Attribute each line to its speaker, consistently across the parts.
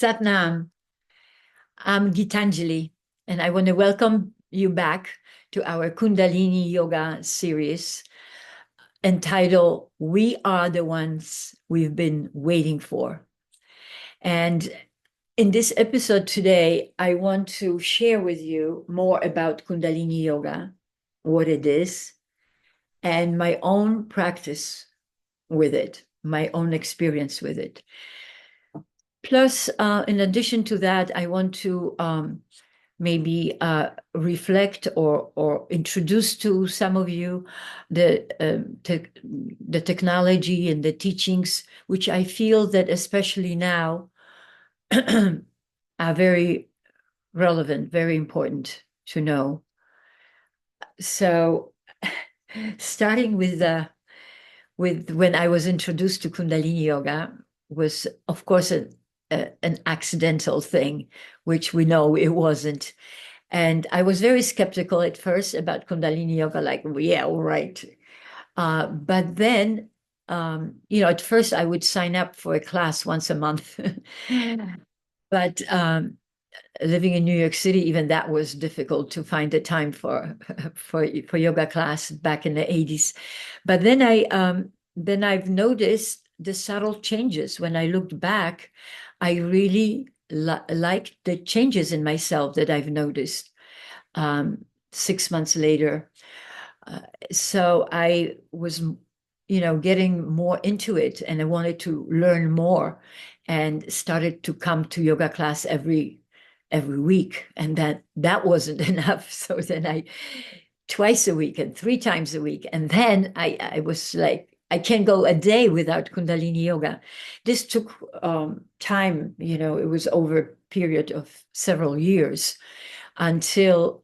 Speaker 1: Satnam, I'm Gitanjali, and I want to welcome you back to our Kundalini Yoga series entitled We Are the Ones We've Been Waiting For. And in this episode today, I want to share with you more about Kundalini Yoga, what it is, and my own practice with it, my own experience with it. Plus, in addition to that, I want to maybe reflect or introduce to some of you the the technology and the teachings, which I feel that especially now are very relevant, very important to know. So, starting with when I was introduced to Kundalini Yoga was, of course, an accidental thing, which we know it wasn't. And I was very skeptical at first about Kundalini Yoga, like, yeah, all right. But then, at first I would sign up for a class once a month. But living in New York City, even that was difficult to find the time for yoga class back in the 80s. But then I've noticed the subtle changes. When I looked back, I really liked the changes in myself that I've noticed 6 months later. So I was, getting more into it, and I wanted to learn more, and started to come to yoga class every week, and that wasn't enough. So then I twice a week and 3 times a week, and then I was like, I can't go a day without Kundalini Yoga. This took time, it was over a period of several years until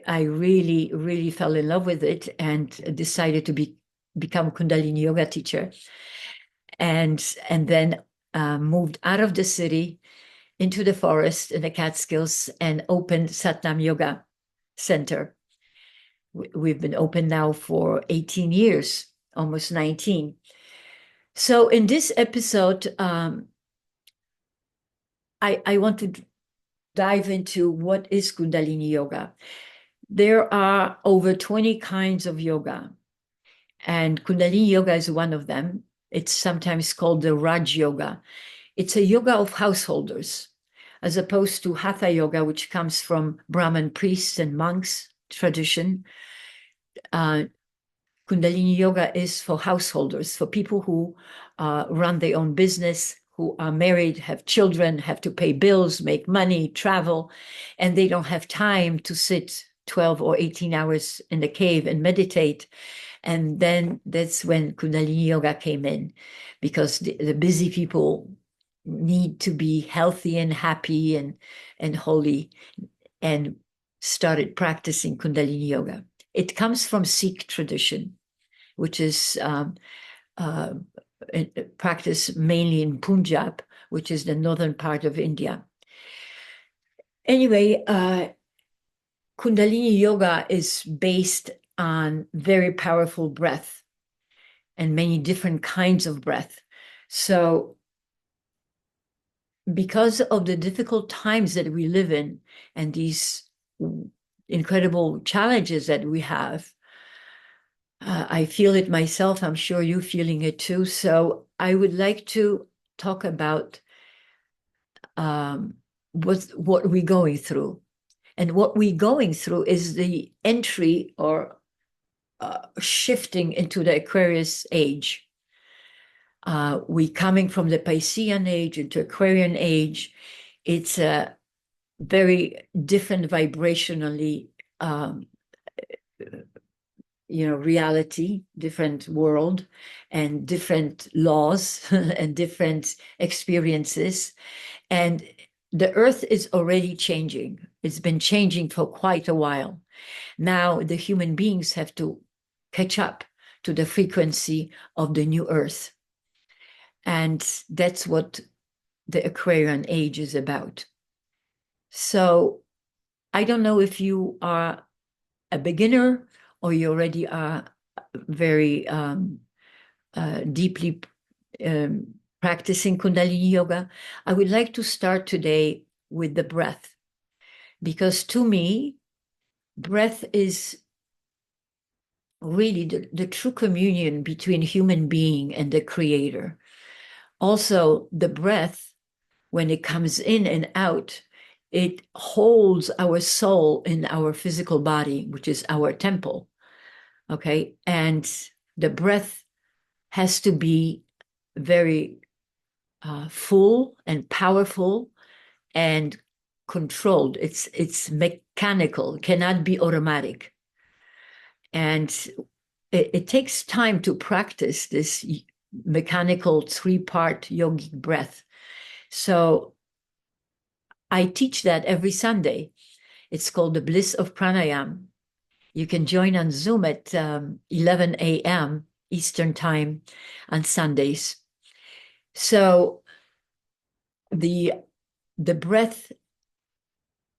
Speaker 1: I really, really fell in love with it and decided to become Kundalini Yoga teacher, and then moved out of the city into the forest in the Catskills and opened Satnam Yoga Center. We've been open now for 18 years, almost 19. So in this episode, I want to dive into what is Kundalini Yoga. There are over 20 kinds of yoga, and Kundalini Yoga is one of them. It's sometimes called the Raj Yoga. It's a yoga of householders, as opposed to Hatha Yoga, which comes from Brahmin priests and monks tradition. Kundalini Yoga is for householders, for people who run their own business, who are married, have children, have to pay bills, make money, travel, and they don't have time to sit 12 or 18 hours in the cave and meditate. And then that's when Kundalini Yoga came in, because the busy people need to be healthy and happy and holy, and started practicing Kundalini Yoga. It comes from Sikh tradition, which is practiced mainly in Punjab, which is the northern part of India. Anyway, Kundalini Yoga is based on very powerful breath and many different kinds of breath. So because of the difficult times that we live in and these incredible challenges that we have, I feel it myself. I'm sure you're feeling it too. So I would like to talk about what we're going through. And what we're going through is the entry or shifting into the Aquarius age. We coming from the Piscean age into Aquarian age. It's a very different vibrationally, reality, different world, and different laws and different experiences. And the earth is already changing. It's been changing for quite a while. Now the human beings have to catch up to the frequency of the new earth. And that's what the Aquarian Age is about. So I don't know if you are a beginner or you already are very deeply practicing Kundalini Yoga, I would like to start today with the breath, because to me, breath is really the true communion between human being and the creator. Also, the breath, when it comes in and out, it holds our soul in our physical body, which is our temple. Okay. And the breath has to be very full and powerful and controlled. It's mechanical, cannot be automatic. And it takes time to practice this mechanical three-part yogic breath. So I teach that every Sunday. It's called the Bliss of Pranayam. You can join on Zoom at 11 a.m. Eastern Time on Sundays. So the breath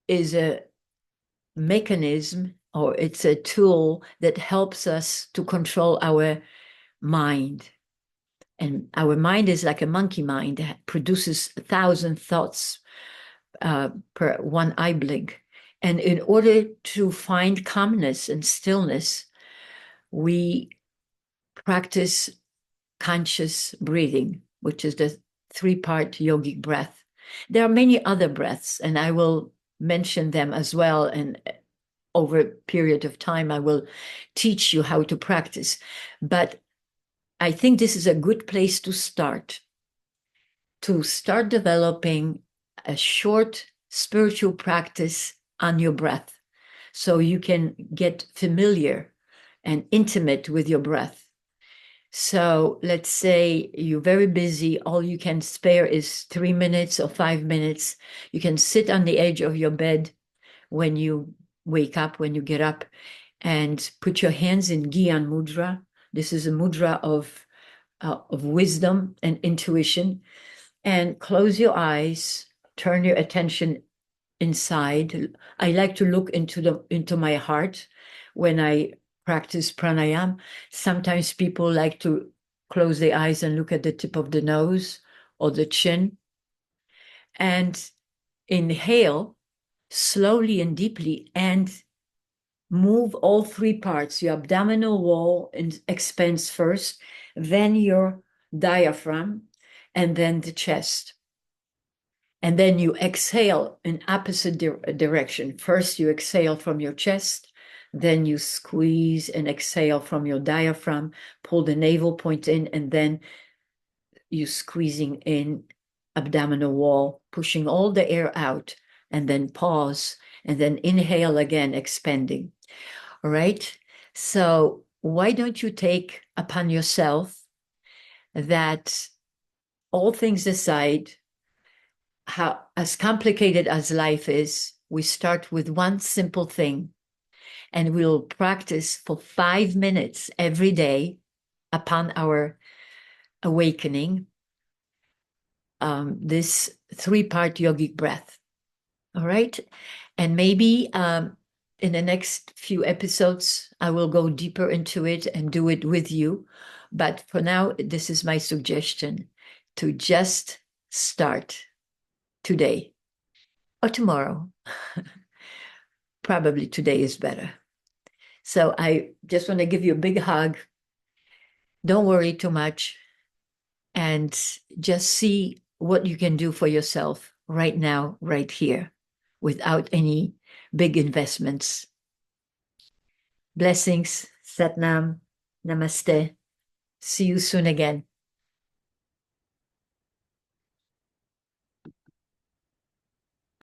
Speaker 1: is a mechanism, or it's a tool that helps us to control our mind. And our mind is like a monkey mind that produces 1,000 thoughts per one eye blink. And in order to find calmness and stillness, we practice conscious breathing, which is the three-part yogic breath. There are many other breaths, and I will mention them as well. And over a period of time, I will teach you how to practice. But I think this is a good place to start developing a short spiritual practice on your breath, so you can get familiar and intimate with your breath. So let's say you're very busy, all you can spare is 3 minutes or 5 minutes. You can sit on the edge of your bed when you wake up, when you get up, and put your hands in Gyan Mudra. This is a mudra of wisdom and intuition. And close your eyes, turn your attention inside. I like to look into my heart when I practice pranayam. Sometimes people like to close their eyes and look at the tip of the nose or the chin. And inhale slowly and deeply, and move all three parts. Your abdominal wall expands first, then your diaphragm, and then the chest. And then you exhale in opposite direction. First, you exhale from your chest, then you squeeze and exhale from your diaphragm, pull the navel point in, and then you squeezing in abdominal wall, pushing all the air out, and then pause, and then inhale again, expanding. All right. So why don't you take upon yourself that, all things aside, how as complicated as life is, we start with one simple thing, and we'll practice for 5 minutes every day upon our awakening, this three-part yogic breath. All right. And maybe in the next few episodes, I will go deeper into it and do it with you. But for now, this is my suggestion, to just start today or tomorrow. Probably today is better. So I just want to give you a big hug. Don't worry too much, and just see what you can do for yourself right now, right here, without any big investments. Blessings, Satnam, Namaste. See you soon again.